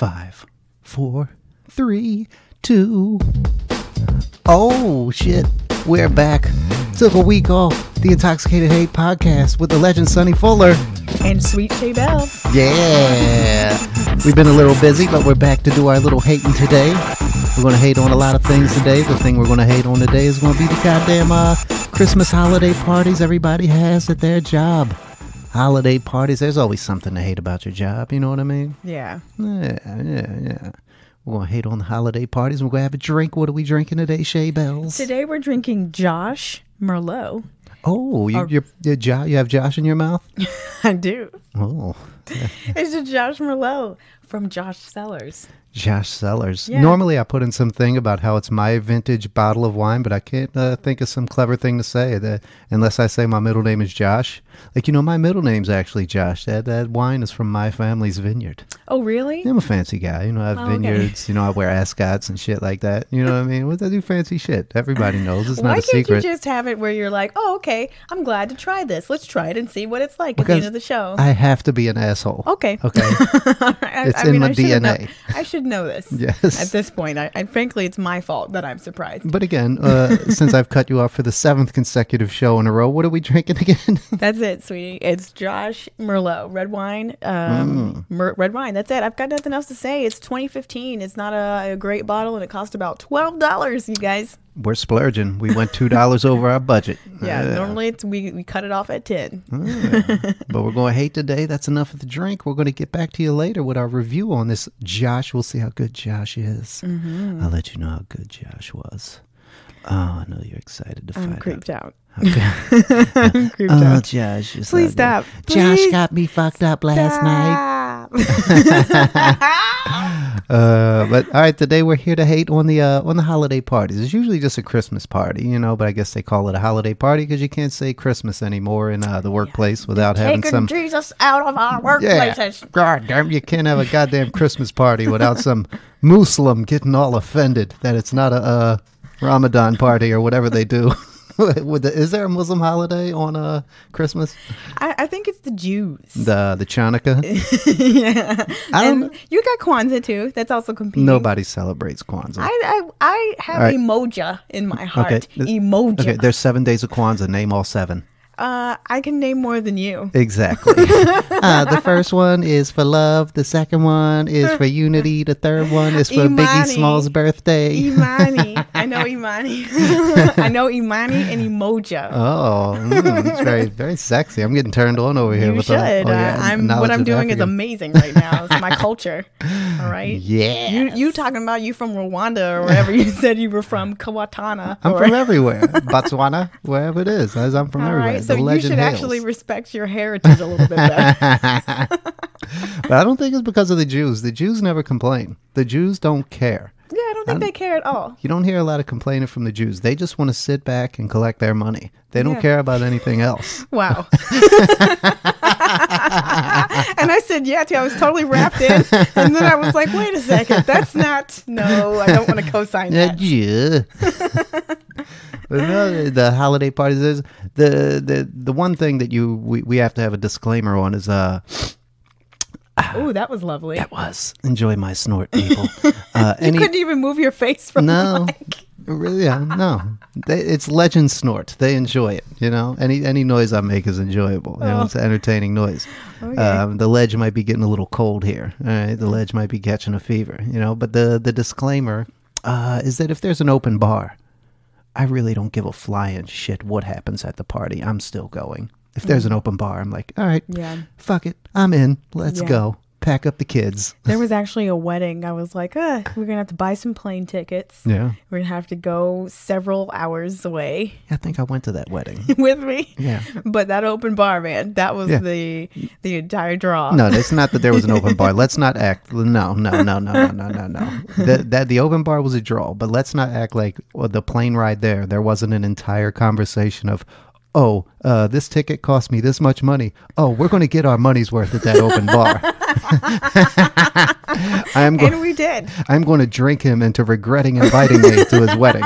5, 4, 3, 2. Oh, shit. We're back. Took a week off. The Intoxicated Hate podcast with the legend Sonny Fuller. And Sweet Shay Belles. Yeah. We've been a little busy, but we're back to do our little hating today. We're going to hate on a lot of things today. The thing we're going to hate on today is going to be the goddamn Christmas holiday parties everybody has at their job. Holiday parties. There's always something to hate about your job. You know what I mean? Yeah. Yeah. We're going to hate on the holiday parties. We're going to have a drink. What are we drinking today, Shay Belles? Today we're drinking Josh Merlot. Oh, you have Josh in your mouth? I do. Oh. It's a Josh Merlot from Josh Cellars. Josh Cellars. Yeah. Normally I put in something about how it's my vintage bottle of wine, but I can't think of some clever thing to say that unless I say my middle name is Josh. Like, my middle name's actually Josh. That wine is from my family's vineyard. Oh, really? I'm a fancy guy. I have vineyards. Okay. I wear ascots and shit like that. You know what I mean? I do fancy shit. Everybody knows. It's not a secret. Why can't you just have it where you're like, oh, okay, I'm glad to try this. Let's try it and see what it's like at the end of the show. I have to be an asshole. Okay. It's in my DNA. I should know this. Yes. At this point, frankly, it's my fault that I'm surprised. But again, since I've cut you off for the 7th consecutive show in a row, what are we drinking again? That's it, sweetie. It's Josh Merlot, red wine. Red wine. That's it. I've got nothing else to say. It's 2015. It's not a great bottle, and it cost about $12, you guys. We're splurging. We went $2 over our budget. Yeah, normally we cut it off at 10. But we're going to hate today. That's enough of the drink. We're going to get back to you later with our review on this Josh. We'll see how good Josh is. Mm-hmm. I'll let you know how good Josh was. Oh, I know you're excited to find out. I'm creeped out. Okay. I'm creeped out. Josh. Please stop. Josh got me fucked up last night. But all right, today we're here to hate on the holiday parties. It's usually just a Christmas party, but I guess they call it a holiday party because you can't say Christmas anymore in the workplace without having some Jesus out of our workplaces. Yeah. God damn, you can't have a goddamn Christmas party without some Muslim getting all offended that it's not a Ramadan party or whatever they do. Is there a Muslim holiday on Christmas? I think it's the Jews. The Chanukah? Yeah. You got Kwanzaa too. That's also competing. Nobody celebrates Kwanzaa. I have emoja in my heart. Okay. Emoja. Okay, there's 7 days of Kwanzaa. Name all 7. I can name more than you. Exactly. The first one is for love. The second one is for unity. The third one is for Imani. Biggie Small's birthday. Imani. I know Imani. I know Imani and Emoja. Oh, it's very, very sexy. I'm getting turned on over here. You with should. What I'm doing is amazing right now. It's my culture. All right. Yeah. You talking about you from Rwanda or wherever you said you were from, Kawatana. I'm from everywhere. Botswana, wherever it is. I'm from everywhere. Right. So you should actually respect your heritage a little bit better. But I don't think it's because of the Jews. The Jews never complain. The Jews don't care. Yeah, I don't think they care at all. You don't hear a lot of complaining from the Jews. They just want to sit back and collect their money. They don't care about anything else. Wow. And I said, yeah, too. I was totally wrapped in. And then I was like, wait a second. That's not. No, I don't want to co-sign that. Yeah. The holiday parties is the one thing that we have to have a disclaimer on is oh, that was lovely. That was. Enjoy my snort, people. You couldn't even move your face from the mic. Really, no. It's legend snort. They enjoy it. Any noise I make is enjoyable. It's an entertaining noise. Okay. The ledge might be getting a little cold here. All right, the ledge might be catching a fever. But the disclaimer is that if there's an open bar, I really don't give a flying shit what happens at the party. I'm still going. If there's an open bar, I'm like, all right, fuck it. I'm in. Let's go. Pack up the kids. There was actually a wedding. I was like, we're going to have to buy some plane tickets. Yeah. We're going to have to go several hours away. I think I went to that wedding. With me? Yeah. But that open bar, man, that was the entire draw. No, it's not that there was an open bar. Let's not act. No. The open bar was a draw, but let's not act like the plane ride there wasn't an entire conversation of, this ticket cost me this much money. Oh, we're going to get our money's worth at that open bar. And we did. I'm going to drink him into regretting inviting me to his wedding.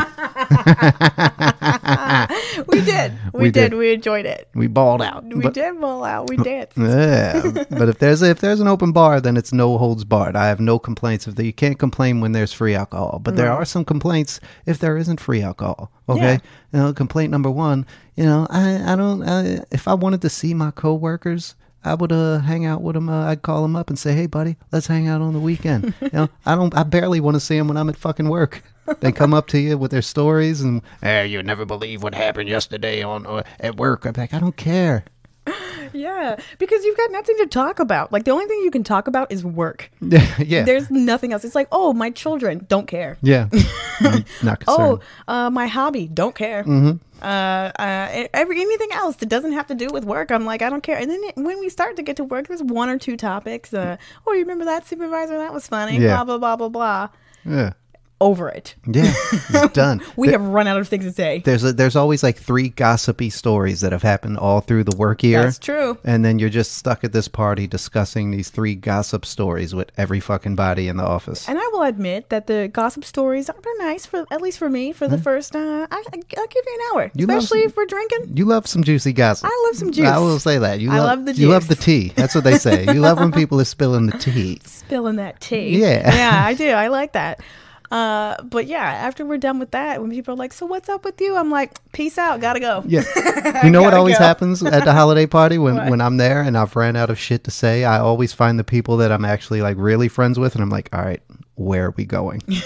We did. We did. We enjoyed it. We balled out. We did ball out. We danced. Yeah. But if there's an open bar, then it's no holds barred. I have no complaints. You can't complain when there's free alcohol. But there are some complaints if there isn't free alcohol. Okay. Yeah. Complaint number one, if I wanted to see my coworkers, I would hang out with them. I'd call them up and say, "Hey, buddy, let's hang out on the weekend." I barely want to see them when I'm at fucking work. They come up to you with their stories and, "Hey, you'll never believe what happened yesterday at work." I'm like, I don't care. Yeah, because you've got nothing to talk about. Like, the only thing you can talk about is work. Yeah. There's nothing else. It's like, oh, my children, don't care. Yeah. Not concerned. My hobby, don't care. Mm-hmm. Anything else that doesn't have to do with work, I'm like, I don't care. And then when we start to get to work, there's one or two topics. You remember that supervisor? That was funny. Yeah. Blah, blah, blah, blah, blah. Yeah. Over it. Yeah, it's done. We have run out of things to say. There's always like 3 gossipy stories that have happened all through the work year. That's true. And then you're just stuck at this party discussing these 3 gossip stories with every fucking body in the office. And I will admit that the gossip stories are nice, at least for me, for the first, I'll give you an hour, especially if we're drinking. You love some juicy gossip. I love some juice. I will say that. I love the juice. You love the tea. That's what they say. You love when people are spilling the tea. Spilling that tea. Yeah. Yeah, I do. I like that. But yeah, after we're done with that, when people are like, "So what's up with you?" I'm like, "Peace out, gotta go." Yeah. You know what always happens at the holiday party What? when I'm there and I've ran out of shit to say? I always find the people that I'm actually like really friends with, and I'm like, all right, where are we going? I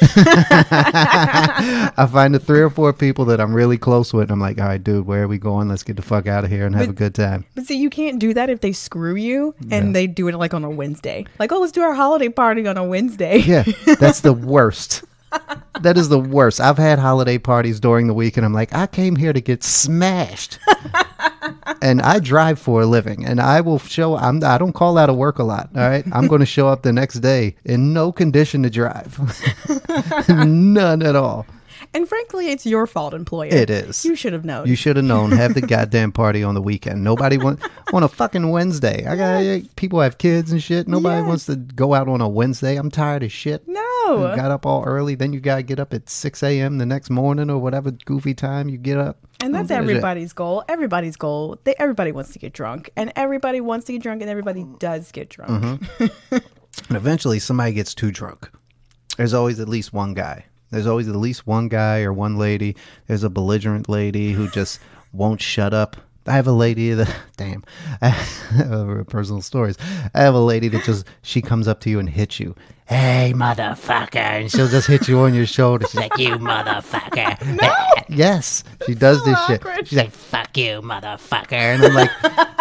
find the 3 or 4 people that I'm really close with, and I'm like, all right, dude, where are we going? Let's get the fuck out of here and have a good time. But see, you can't do that if they screw you and they do it like on a Wednesday. Like, oh, let's do our holiday party on a Wednesday. Yeah, that's the worst. That is the worst. I've had holiday parties during the week, and I'm like, I came here to get smashed. And I drive for a living, and I will I don't call out of work a lot, all right? I'm going to show up the next day in no condition to drive. None at all. And frankly, it's your fault, employer. It is. You should have known. You should have known. Have the goddamn party on the weekend. Nobody wants on a fucking Wednesday. People have kids and shit. Nobody wants to go out on a Wednesday. I'm tired of shit. No. You got up all early. Then you got to get up at 6 a.m. the next morning or whatever goofy time you get up. And that's everybody's goal. Everybody's goal. Everybody wants to get drunk. And everybody wants to get drunk, and everybody does get drunk. Mm-hmm. And eventually somebody gets too drunk. There's always at least one guy. There's always at least one guy or one lady. There's a belligerent lady who just won't shut up. I have a lady that, damn, personal stories. I have a lady that she comes up to you and hits you. Hey, motherfucker. And she'll just hit you on your shoulder. She's like, you motherfucker. No. Yes, she does this shit. She's like, fuck you, motherfucker. And I'm like,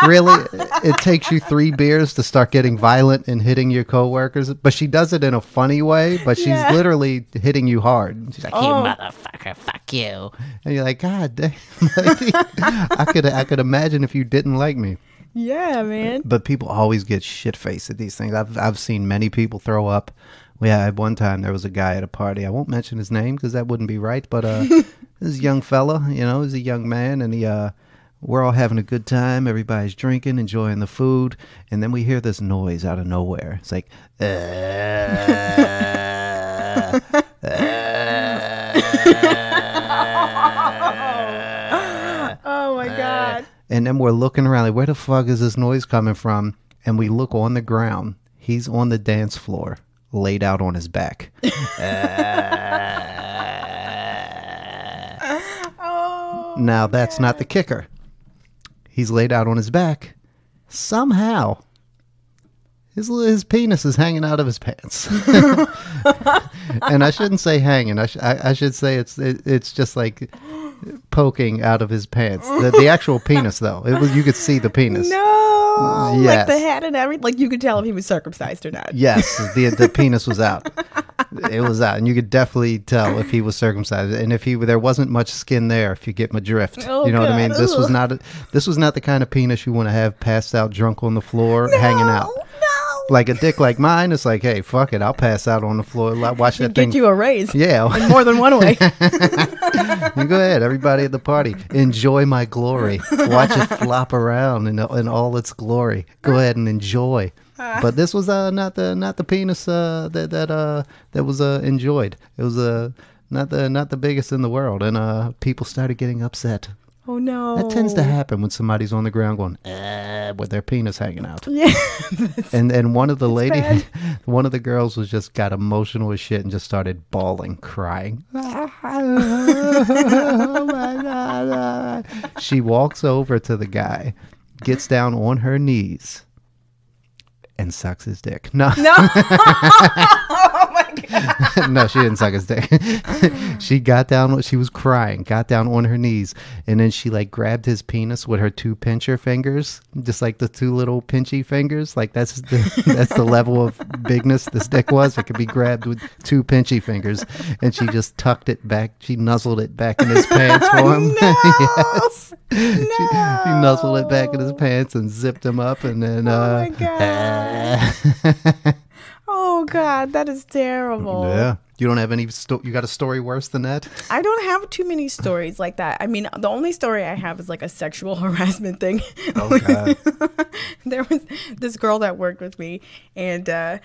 really? It takes you 3 beers to start getting violent and hitting your coworkers? But she does it in a funny way, but she's literally hitting you hard. She's like, you motherfucker, fuck you. And you're like, God damn. I could imagine if you didn't like me. Yeah, man. But people always get shit-faced at these things. I've seen many people throw up. At one time there was a guy at a party. I won't mention his name because that wouldn't be right. But this young fella, he's a young man, and we're all having a good time. Everybody's drinking, enjoying the food, and then we hear this noise out of nowhere. It's like, oh my God. And then we're looking around like, where the fuck is this noise coming from? And we look on the ground. He's on the dance floor, laid out on his back. Now, that's not the kicker. He's laid out on his back. Somehow, his penis is hanging out of his pants. And I shouldn't say hanging. I should say it's just like poking out of his pants. The actual penis, though. You could see the penis. No. Yes. Like the head and everything. Like you could tell if he was circumcised or not. Yes. The penis was out. It was out. And you could definitely tell if he was circumcised. And if there wasn't much skin there, if you get my drift. Oh, you know what I mean? God. This was not the kind of penis you want to have passed out drunk on the floor hanging out. Like a dick like mine, it's like, hey, fuck it, I'll pass out on the floor. Watch that thing. Get you a raise. Yeah. In more than one way. You go ahead, everybody at the party. Enjoy my glory. Watch it flop around in all its glory. Go ahead and enjoy. But this was not the penis that was enjoyed. It was not the biggest in the world, and people started getting upset. Oh no. That tends to happen when somebody's on the ground going with their penis hanging out. Yeah. And one of the lady, bad. one of the girls was just got emotional as shit and just started bawling, crying. Oh my God. She walks over to the guy, gets down on her knees, and sucks his dick. No. No. Oh my God. No, she didn't suck his dick. She got down. She was crying. Got down on her knees, and then she like grabbed his penis with her two pincher fingers, just like the two little pinchy fingers. Like that's the level of bigness this dick was. It could be grabbed with two pinchy fingers, and she just tucked it back. She nuzzled it back in his pants for him. No. Yes. No. She nuzzled it back in his pants and zipped him up, and then. Oh my God. Oh God, that is terrible. Yeah. You don't have any. You got a story worse than that? I don't have too many stories like that. I mean, the only story I have is like a sexual harassment thing. Oh God. There was this girl that worked with me, and I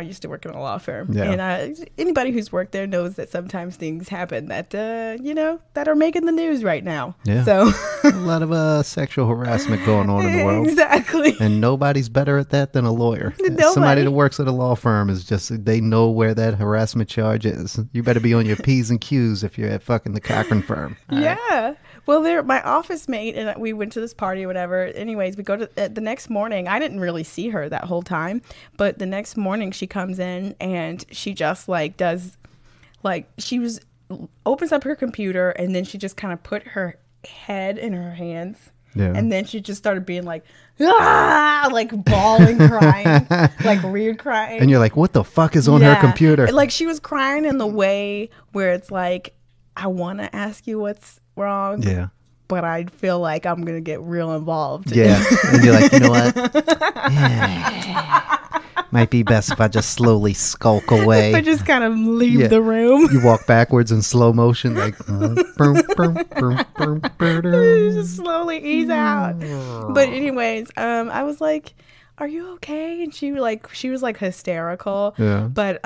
used to work in a law firm, Yeah. and anybody who's worked there knows that sometimes things happen that that are making the news right now. Yeah. So A lot of sexual harassment going on in the world. Exactly. And nobody's better at that than a lawyer. Nobody. Somebody that works at a law firm is just, they know where that harassment charge is. You better be on your P's and Q's if you're at fucking the Cochran firm. All right? Yeah. Well, my office mate and we went to this party or whatever. Anyways, we go to the next morning. I didn't really see her that whole time, but the next morning she comes in and she just like does, like opens up her computer and then she just kind of put her head in her hands. Yeah. And then she just started being like, ah, like bawling, crying, like weird crying. And you're like, what the fuck is on her computer? Like she was crying in the way where it's like, I want to ask you what's wrong. Yeah. But I feel like I'm going to get real involved. Yeah. And you're like, you know what? Yeah. Might be best if I just slowly skulk away. I just kind of leave the room. You walk backwards in slow motion, like Just slowly ease out. But anyways, I was like, are you okay? And she was like hysterical. Yeah. But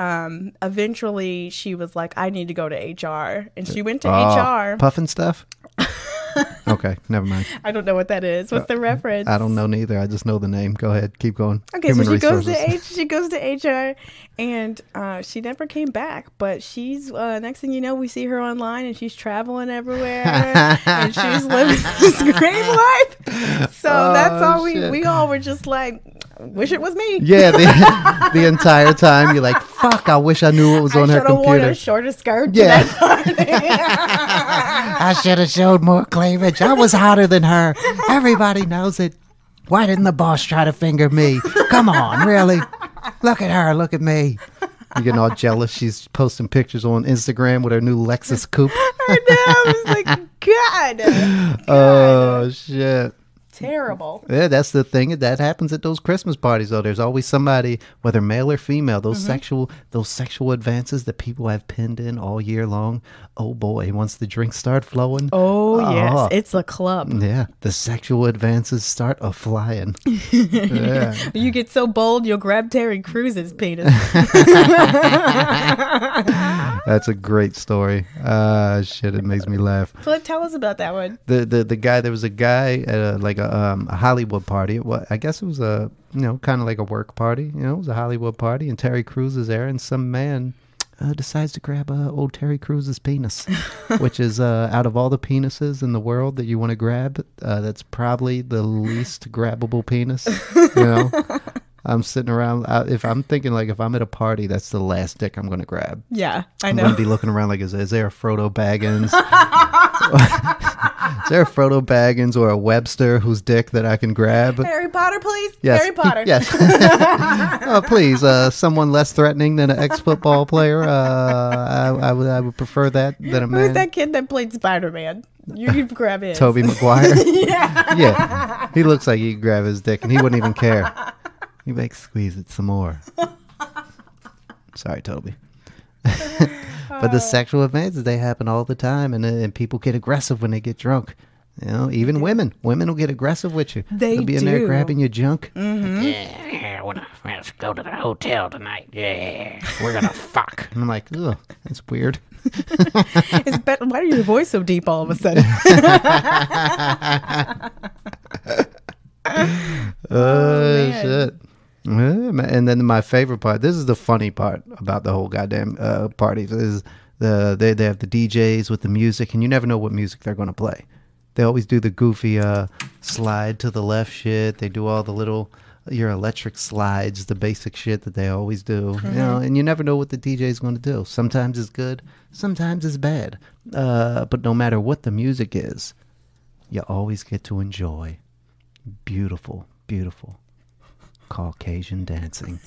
eventually she was like, I need to go to HR. And she went to HR. Puffin stuff? Okay, never mind. I don't know what that is. What's the reference? I don't know neither. I just know the name. Go ahead. Keep going. Okay, Human so resources. she goes to HR, and she never came back. But she's next thing you know, we see her online, and she's traveling everywhere, and she's living this great life. So that's all we all were just like, wish it was me. Yeah, the entire time you're like, fuck. I wish I knew what was on her I should have worn computer. a shorter skirt. Yeah. To that party. I should have showed more cleavage. I was hotter than her. Everybody knows it. Why didn't the boss try to finger me? Come on, really? Look at her. Look at me. You're getting all jealous. She's posting pictures on Instagram with her new Lexus coupe. I know. I was like, God. Oh, shit. Terrible. Yeah, that's the thing that happens at those Christmas parties. Though there's always somebody, whether male or female, those sexual advances that people have pinned in all year long. Oh boy, once the drinks start flowing, Yes, it's a club. yeah, the sexual advances start a flying. Yeah. You get so bold, you'll grab Terry Cruz's penis. That's a great story. Shit, it makes me laugh. So tell us about that one. The guy, there was a guy at a Hollywood party. I guess it was a, kind of like a work party. It was a Hollywood party, and Terry Crews is there, and some man decides to grab old Terry Crews's penis, which is out of all the penises in the world that you want to grab, that's probably the least grabbable penis. I'm sitting around. If I'm thinking, like, if I'm at a party, that's the last dick I'm going to grab. Yeah, I I'm know. going to be looking around like, is there a Frodo Baggins? Is there a Frodo Baggins or a Webster whose dick that I can grab? Harry Potter, please. Yes. Harry Potter. Yes. Oh, please, someone less threatening than an ex-football player. I would prefer that than a man. Who's that kid that played Spider-Man? You can grab his. Tobey Maguire. Yeah. Yeah. He looks like he could grab his dick, and he wouldn't even care. He'd be like, squeeze it some more. Sorry, Toby. But the sexual advances, they happen all the time, and people get aggressive when they get drunk. Even women will get aggressive with you. They'll be in there do. grabbing your junk. Mm-hmm. Yeah, let's go to the hotel tonight. Yeah, we're gonna fuck. And I'm like, ugh, that's weird. Why is your voice so deep all of a sudden? Shit. And then my favorite part, this is the funny part about the whole goddamn party, is they have the DJs with the music, and you never know what music they're going to play. They always do the goofy slide to the left shit. They do all the little your electric slides, the basic shit that they always do. Mm-hmm. You know, and you never know what the DJ is going to do. Sometimes it's good, sometimes it's bad. But no matter what the music is, you always get to enjoy beautiful, beautiful Caucasian dancing.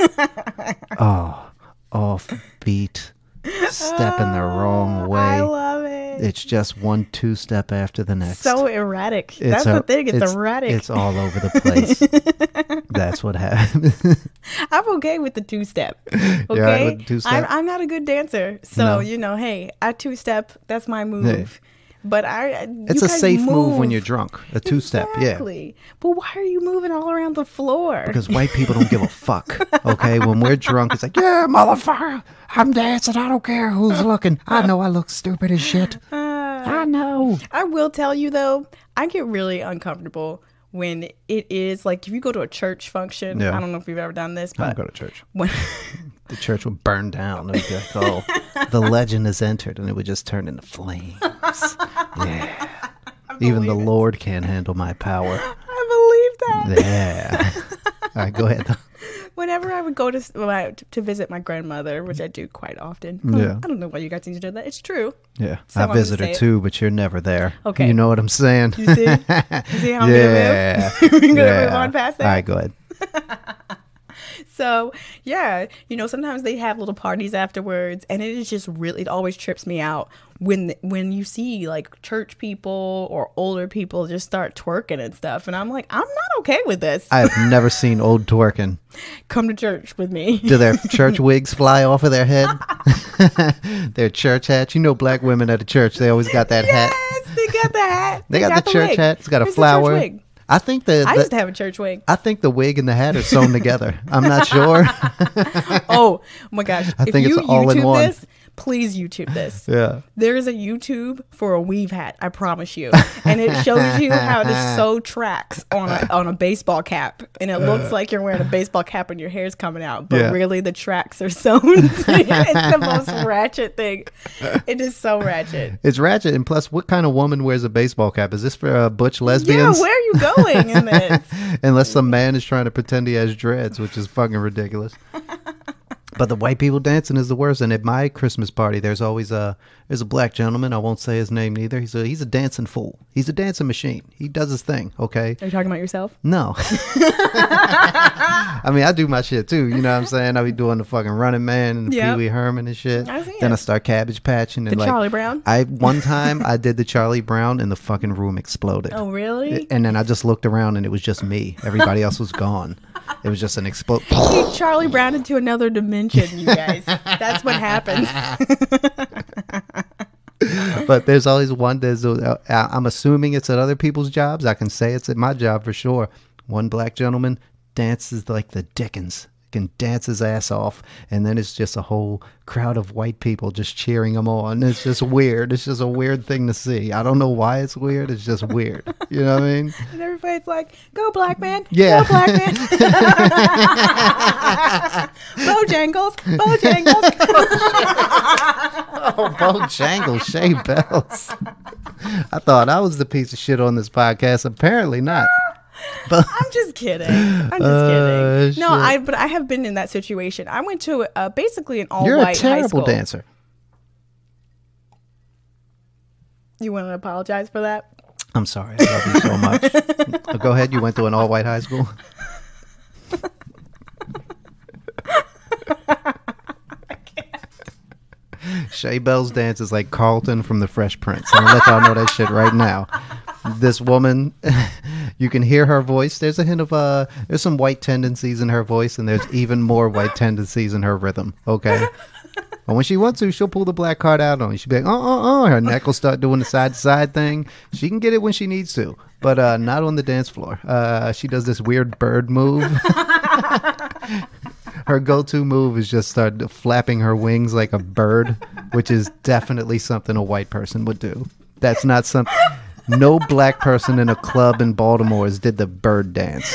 Oh, offbeat, stepping the wrong way. I love it. It's just 1-2 step after the next. So erratic. That's the thing. It's erratic. It's all over the place. That's what happens. I'm okay with the 2-step. Okay, right with the 2-step? I'm not a good dancer, so you know, hey, I 2-step. That's my move. Hey. But it's a safe move when you're drunk. A 2-step, exactly. Yeah. But why are you moving all around the floor? Because white people don't give a fuck. Okay, when we're drunk, it's like, yeah, motherfucker, I'm dancing. I don't care who's looking. I know I look stupid as shit. I know. I will tell you though, I get really uncomfortable when it is like if you go to a church function. Yeah. I don't know if you've ever done this, but I don't go to church. The church would burn down. It would be like, oh, the legend has entered, and it would just turn into flames. Yeah. Even the Lord can't handle my power. I believe that. Yeah. All right, go ahead. Whenever I would go to visit my grandmother, which I do quite often. Yeah. I don't know why you guys need to do that. It's true. Yeah. I visit her too, but you're never there. Okay. You know what I'm saying? You see? You see how I'm going to move? We're going to move on past that? All right, go ahead. So, yeah, you know, sometimes they have little parties afterwards, and it is just really, it always trips me out when you see like church people or older people just start twerking and stuff. And I'm like, I'm not okay with this. I've never seen old twerking. Come to church with me. Do their church wigs fly off of their head? Their church hats. You know, black women at a church, they always got that hat. Yes, they got the hat. They got the church wig. hat. It's got a Here's flower. The church wig. I used to have a church wig. I think the wig and the hat are sewn together. I'm not sure. Oh my gosh. I think it's all in one. This, please YouTube this. Yeah. There is a YouTube for a weave hat, I promise you. And it shows you how to sew tracks on a baseball cap. And it looks like you're wearing a baseball cap and your hair's coming out. But really the tracks are sewn. It's the most ratchet thing. It is so ratchet. It's ratchet. And plus, what kind of woman wears a baseball cap? Is this for butch lesbians? Yeah, where are you going in this? Unless some man is trying to pretend he has dreads, which is fucking ridiculous. But the white people dancing is the worst. And at my Christmas party, there's always a black gentleman. I won't say his name neither. He's a dancing fool. He's a dancing machine. He does his thing. Okay. Are you talking about yourself? No. I mean, I do my shit too. You know what I'm saying? I be doing the fucking Running Man and the Pee Wee Herman and shit. Then I start Cabbage Patching and Charlie Brown. One time I did the Charlie Brown and the fucking room exploded. Oh really? And then I just looked around and it was just me. Everybody else was gone. It was just an explosion. Charlie Brown into another dimension, you guys. That's what happens. But there's always one. I'm assuming it's at other people's jobs. I can say it's at my job for sure. One black gentleman dances like the Dickens. Can dance his ass off, and then it's just a whole crowd of white people just cheering him on. It's just weird. It's just a weird thing to see. I don't know why it's weird. It's just weird. You know what I mean? And everybody's like, "Go black man! Yeah, go black man!" Bojangles, Bojangles. Oh, Bojangles, Shay Belles. I thought I was the piece of shit on this podcast. Apparently not. But I'm just kidding. No, but I have been in that situation. I went to basically an all-white high school. You're a terrible dancer. You want to apologize for that? I'm sorry. I love you so much. Go ahead. You went to an all-white high school? Shay Belles dance is like Carlton from the Fresh Prince. I'm gonna let y'all know that shit right now. This woman, you can hear her voice. There's a hint of there's some white tendencies in her voice, and there's even more white tendencies in her rhythm. Okay, but when she wants to, she'll pull the black card out on you. She'll be like, her neck will start doing the side to side thing. She can get it when she needs to, but not on the dance floor. She does this weird bird move. Her go-to move is just start flapping her wings like a bird, which is definitely something a white person would do. That's not something... No black person in a club in Baltimore did the bird dance.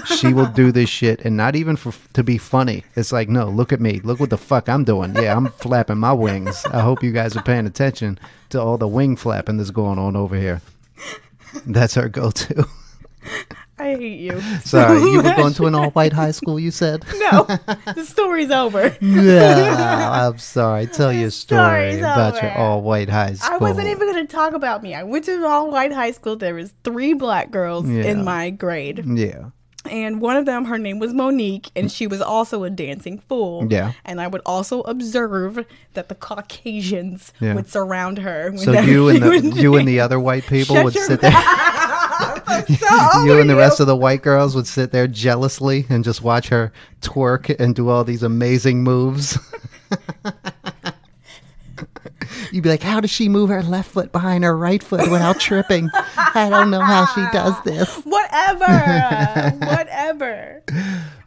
She will do this shit, and not even to be funny. It's like, no, look at me. Look what the fuck I'm doing. Yeah, I'm flapping my wings. I hope you guys are paying attention to all the wing flapping that's going on over here. That's her go-to. I hate you. Sorry, you were going to an all-white high school, you said? No, the story's over. Yeah, I'm sorry. Tell your story about your all-white high school. I wasn't even going to talk about me. I went to an all-white high school. There was 3 black girls in my grade. Yeah. And one of them, her name was Monique, and she was also a dancing fool. Yeah. And I would also observe that the Caucasians would surround her. So you and the other white people would sit there. You and the rest of the white girls would sit there jealously and just watch her twerk and do all these amazing moves. You'd be like, how does she move her left foot behind her right foot without tripping? I don't know how she does this. Whatever.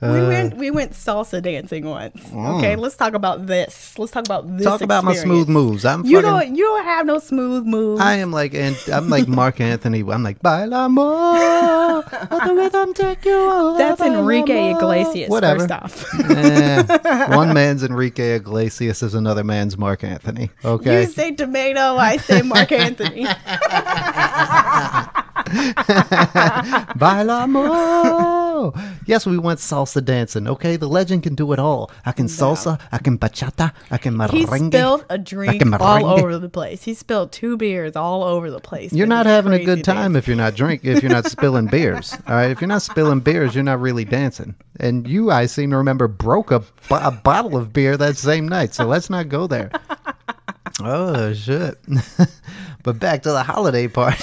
We went salsa dancing once. Okay, let's talk about this. Let's talk about this. Talk about my smooth moves. You don't have no smooth moves. I'm like Mark Anthony. I'm like, baila more, let the rhythm take you over. That's Enrique Iglesias. Whatever. First off. One man's Enrique Iglesias is another man's Mark Anthony. Okay. You say tomato, I say Mark Anthony. Baila more. Yes, we went salsa dancing. Okay, the legend can do it all. I can salsa, I can bachata, I can merengue. He spilled a drink all over the place. He spilled 2 beers all over the place. You're not having a good time if you're not spilling beers. All right, if you're not spilling beers, you're not really dancing. And you, I seem to remember, broke a bottle of beer that same night. So let's not go there. Oh shit. But back to the holiday party.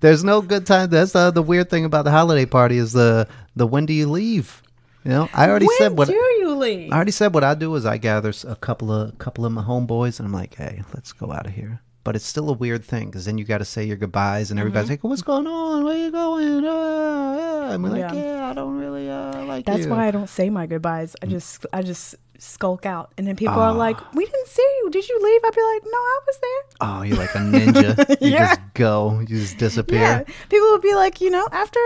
There's no good time. That's the weird thing about the holiday party is the when do you leave? You know, I already said what. When do you leave? I already said what I do is I gather a couple of my homeboys and I'm like, hey, let's go out of here. But it's still a weird thing because then you got to say your goodbyes and everybody's like, what's going on? Where you going? I'm like, I don't really like That's you. why I don't say my goodbyes. I just skulk out, and then people are like, we didn't see you, did you leave? I'd be like, no, I was there. Oh, you're like a ninja. You just go, you just disappear. Yeah, people would be like, after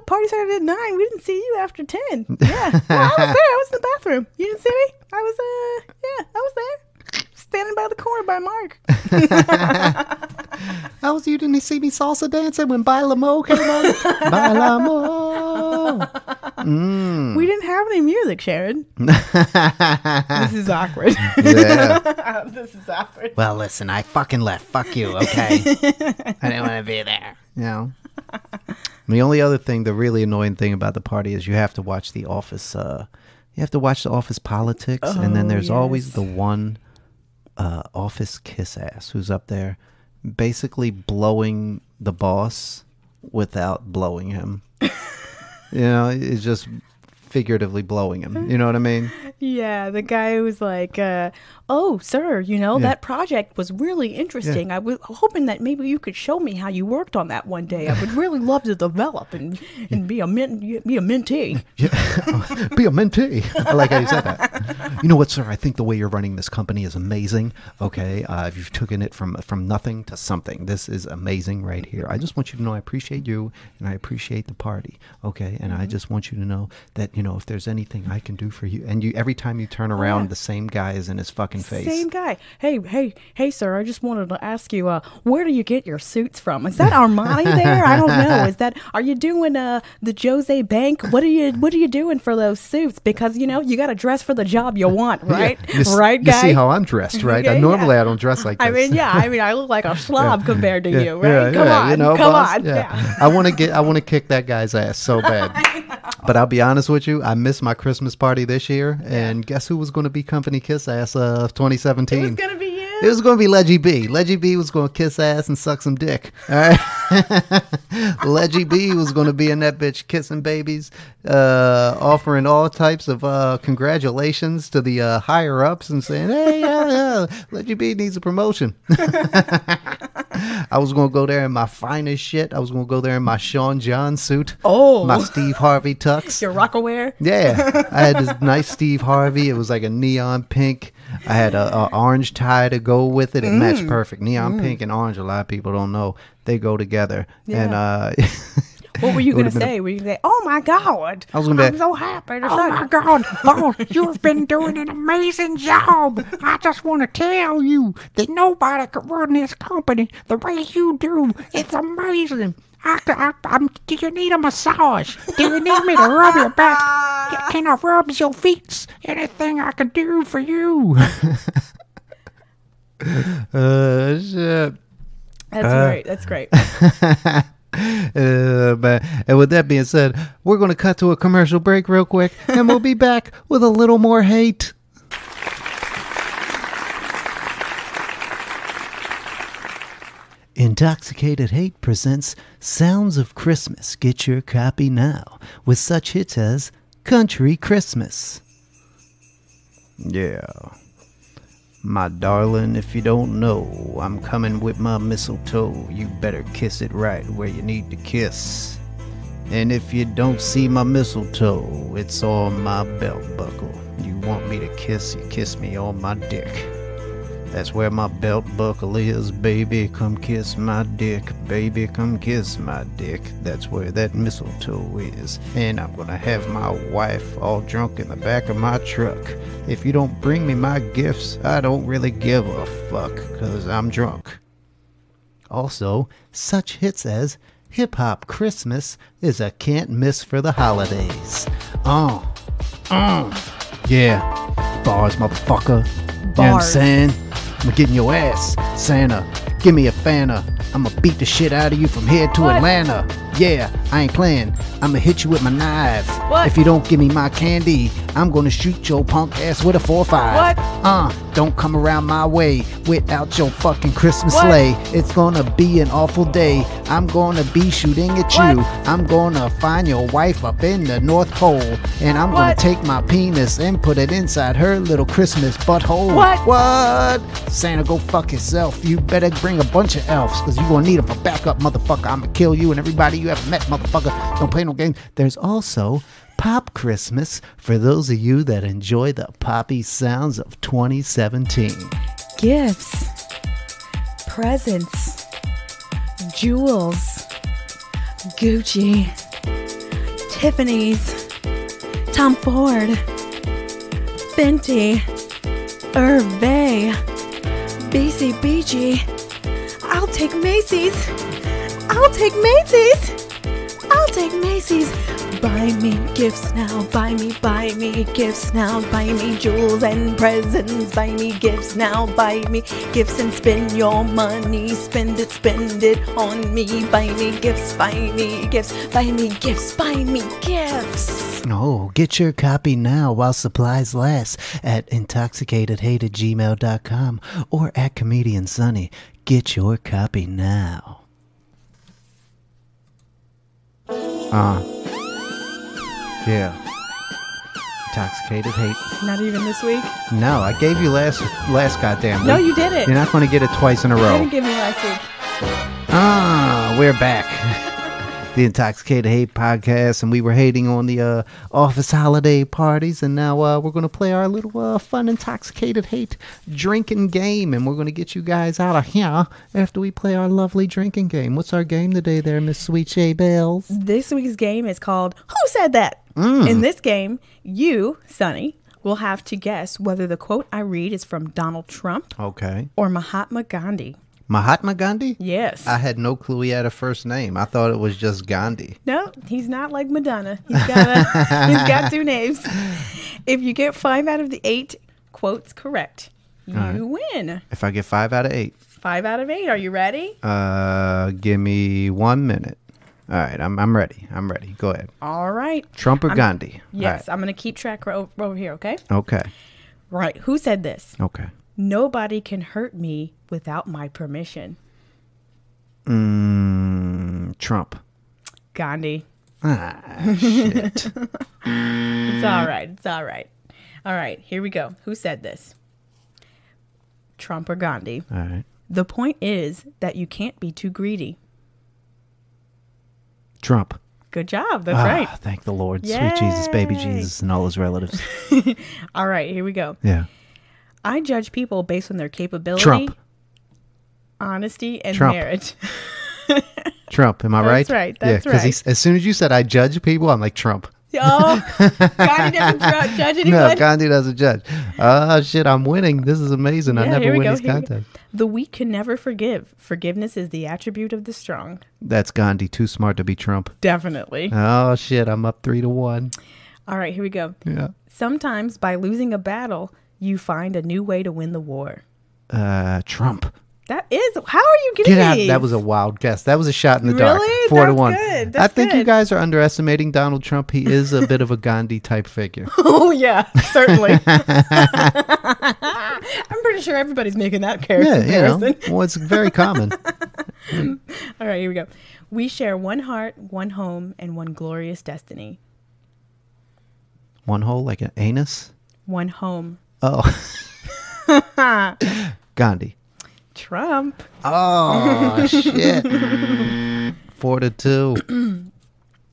party started at 9, we didn't see you after 10. Yeah, well, I was there, I was in the bathroom, you didn't see me? I was there standing by the corner by Mark. You didn't see me salsa dancing when Baila Mo came on? Baila Mo. We didn't have any music, Sharon. This is awkward. Yeah. This is awkward. Well, listen, I fucking left. Fuck you, okay? I didn't want to be there. You know? The only other thing, the really annoying thing about the party is you have to watch The Office. You have to watch The Office politics, and then there's always the one office kiss ass who's up there basically blowing the boss without blowing him. It's just figuratively blowing him. You know what I mean? Yeah, the guy who's like, oh, sir, that project was really interesting. Yeah. I was hoping that maybe you could show me how you worked on that one day. I would really love to develop and be a mentee. Yeah. Be a mentee. I like how you said that. You know what, sir? I think the way you're running this company is amazing. Okay, you've taken it from nothing to something. This is amazing right here. I just want you to know I appreciate you and I appreciate the party. Okay, and I just want you to know that, if there's anything I can do for you. And every time you turn around, the same guy is in his fucking face. Same guy. Hey, sir, I just wanted to ask you, where do you get your suits from? Is that Armani there? I don't know. Are you doing the Jose Bank? What are you doing for those suits? Because, you got to dress for the job you want, right? Yeah. Right, guy? You see how I'm dressed, right? Normally I don't dress like this. I look like a slob compared to you, right? Come on. Come boss? on. Yeah. I want to kick that guy's ass so bad. But I'll be honest with you, I missed my Christmas party this year, and guess who was going to be company kiss ass of 2017? It was going to be you. It was going to be Leggy B. Leggy B was going to kiss ass and suck some dick. All right. Leggy B was going to be in that bitch kissing babies, offering all types of congratulations to the higher ups and saying, hey, Leggy B needs a promotion. I was going to go there in my finest shit. I was going to go there in my Sean John suit. Oh. My Steve Harvey tux. Your Rockaware? Yeah. I had this nice Steve Harvey. It was like a neon pink. I had a orange tie to go with it. It matched perfect. Neon pink and orange, a lot of people don't know. They go together. Yeah. And what were you going to say? Were you going to say, oh my God, I'm so happy to Oh my God! Oh, you've been doing an amazing job. I just want to tell you that nobody could run this company the way you do. It's amazing. Do you need a massage? Do you need me to rub your back? Can I rub your feet? Anything I can do for you? Shit. That's great. But, and with that being said, we're going to cut to a commercial break real quick, and we'll be back with a little more hate. Intoxicated Hate presents Sounds of Christmas. Get your copy now with such hits as Country Christmas. Yeah. My darling, if you don't know, I'm coming with my mistletoe. You better kiss it right where you need to kiss. And if you don't see my mistletoe, it's on my belt buckle. You want me to kiss, you kiss me on my dick. That's where my belt buckle is, baby. Come kiss my dick, baby. Come kiss my dick. That's where that mistletoe is. And I'm gonna have my wife all drunk in the back of my truck. If you don't bring me my gifts, I don't really give a fuck, 'cause I'm drunk. Also, such hits as Hip Hop Christmas is a can't miss for the holidays. Yeah. Bars, motherfucker. You know what I'm saying? I'm getting your ass, Santa. Give me a Fanta. I'ma beat the shit out of you from here to Atlanta. Yeah, I ain't playing. I'ma hit you with my knife. What? If you don't give me my candy, I'm gonna shoot your punk ass with a 4-5. What? Don't come around my way without your fucking Christmas What? sleigh. It's gonna be an awful day. I'm gonna be shooting at you. What? I'm gonna find your wife up in the North Pole, and I'm gonna What? take my penis and put it inside her little Christmas butthole. What? What? Santa, go fuck yourself. You better bring a bunch of elves, because you gonna need them for backup, motherfucker. I'ma kill you and everybody you ever met, motherfucker. Don't play no games. There's also Pop Christmas for those of you that enjoy the poppy sounds of 2017. Gifts, presents, jewels, Gucci, Tiffany's, Tom Ford, Fenty, Hervé, BCBG. I'll take Macy's. I'll take Macy's. I'll take Macy's. Buy me gifts now, buy me gifts now, buy me jewels and presents, buy me gifts now, buy me gifts and spend your money, spend it on me, buy me gifts, buy me gifts, buy me gifts, buy me gifts. Oh, get your copy now while supplies last at intoxicatedhate@gmail.com or at Comedian Sonny. Get your copy now. Yeah. Intoxicated Hate. Not even this week? No, I gave you last goddamn week. No, you didn't. You're not going to get it twice in a You row. didn't give me last week. We're back. The Intoxicated Hate podcast, and we were hating on the office holiday parties, and now we're going to play our little fun Intoxicated Hate drinking game, and we're going to get you guys out of here after we play our lovely drinking game. What's our game today there, Miss Sweet Shay Belles? This week's game is called Who Said That? In this game, you, Sonny, will have to guess whether the quote I read is from Donald Trump Okay. or Mahatma Gandhi. Mahatma Gandhi? Yes. I had no clue he had a first name. I thought it was just Gandhi. No, he's not like Madonna. He's got two names. If you get 5 out of the 8 quotes correct, you win. If I get 5 out of 8. 5 out of 8. Are you ready? Give me 1 minute. All right, I'm ready. I'm ready. Go ahead. All right. Trump or Gandhi? Yes, All I'm going to keep track over here, okay? right. Okay. Right. Who said this? Okay. Nobody can hurt me without my permission. Trump. Gandhi. Shit. It's all right. It's all right. All right. Here we go. Who said this? Trump or Gandhi? All right. The point is that you can't be too greedy. Trump. Good job. That's right. Thank the Lord. Yay. Sweet Jesus, baby Jesus, and all his relatives. All right, here we go. Yeah. I judge people based on their capability, Trump. honesty, and Trump. merit. Trump. Am I right? That's right. That's yeah, right. because as soon as you said I judge people, I'm like Trump. Oh, Ghandi doesn't judge anyone. No, Ghandi doesn't judge. Oh, shit, I'm winning. This is amazing. I Yeah, never here we win go, these here we go. contests. The weak can never forgive. Forgiveness is the attribute of the strong. That's Ghandi. Too smart to be Trump. Definitely. Oh, shit, I'm up 3-1. All right, here we go. Yeah. Sometimes by losing a battle, you find a new way to win the war. Trump. That is, how are you getting Get out. these? That was a wild guess. That was a shot in the dark. Really? 4-1. Good. I think you good. guys are underestimating Donald Trump. He is a bit of a Gandhi type figure. Oh, yeah, certainly. I'm pretty sure everybody's making that character comparison. Well, it's very common. All right, here we go. We share one heart, one home, and one glorious destiny. One hole like an anus? One home. Oh. Gandhi. Trump. Oh, shit. 4-2.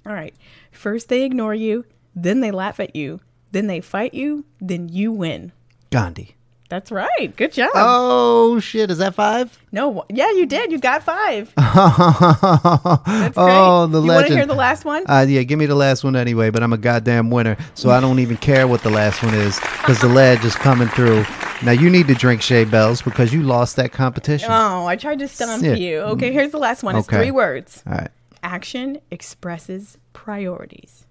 All right. First they ignore you, then they laugh at you, then they fight you, then you win. Gandhi. That's right. Good job. Oh, shit. Is that 5? No. Yeah, you did. You got 5. That's great. Oh, the you legend. You want to hear the last one? Yeah, give me the last one anyway, but I'm a goddamn winner, so I don't even care what the last one is because the ledge is coming through. Now, you need to drink Shay Belles because you lost that competition. Oh, I tried to stump Yeah. you. Okay, here's the last one. It's Okay. 3 words. All right. Action expresses priorities.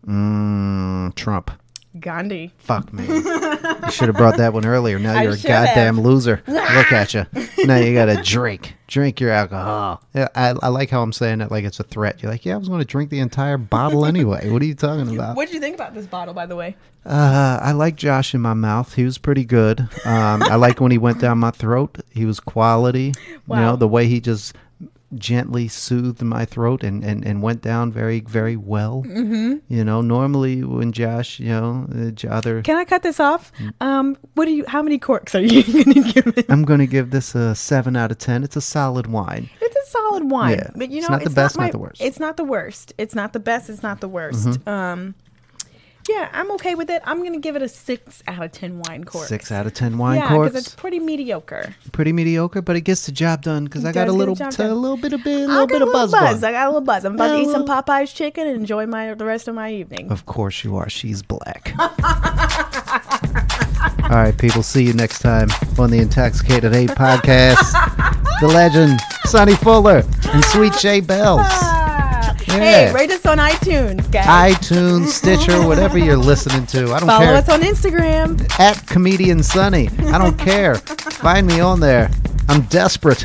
Trump. Gandhi. Fuck me. You should have brought that one earlier. Now I you're a should goddamn have. loser. Look at you. Now you got to drink. Drink your alcohol. Yeah, I like how I'm saying it like it's a threat. You're like, yeah, I was going to drink the entire bottle anyway. What are you talking about? What did you think about this bottle, by the way? I like Josh in my mouth. He was pretty good. I like when he went down my throat. He was quality. Wow. You know, the way he just gently soothed my throat and went down very, very well. Mm-hmm. You know, normally when Josh, other... Can I cut this off? How many corks are you going to give it? I'm going to give this a 7 out of 10. It's a solid wine. It's a solid wine. Yeah. But It's not the best, not the worst. It's not the worst. It's not the best. It's not the worst. Yeah, I'm okay with it. I'm going to give it a 6 out of 10 wine corks. 6 out of 10 wine Yeah, corks. because it's pretty mediocre. Pretty mediocre, but it gets the job done because I got a does get little, the job done. a little bit of I got a buzz buzz. going. I got a little buzz. I'm about to Yeah, eat some well- Popeye's chicken and enjoy the rest of my evening. Of course you are. She's black. All right, people. See you next time on the Intoxicated 8 podcast. The legend, Sonny Fuller and Sweet Shay Belles. Hey, Yeah. rate us on iTunes, guys. iTunes, Stitcher, whatever you're listening to. I don't Follow care. us on Instagram. At Comedian Sonny. I don't care. Find me on there. I'm desperate.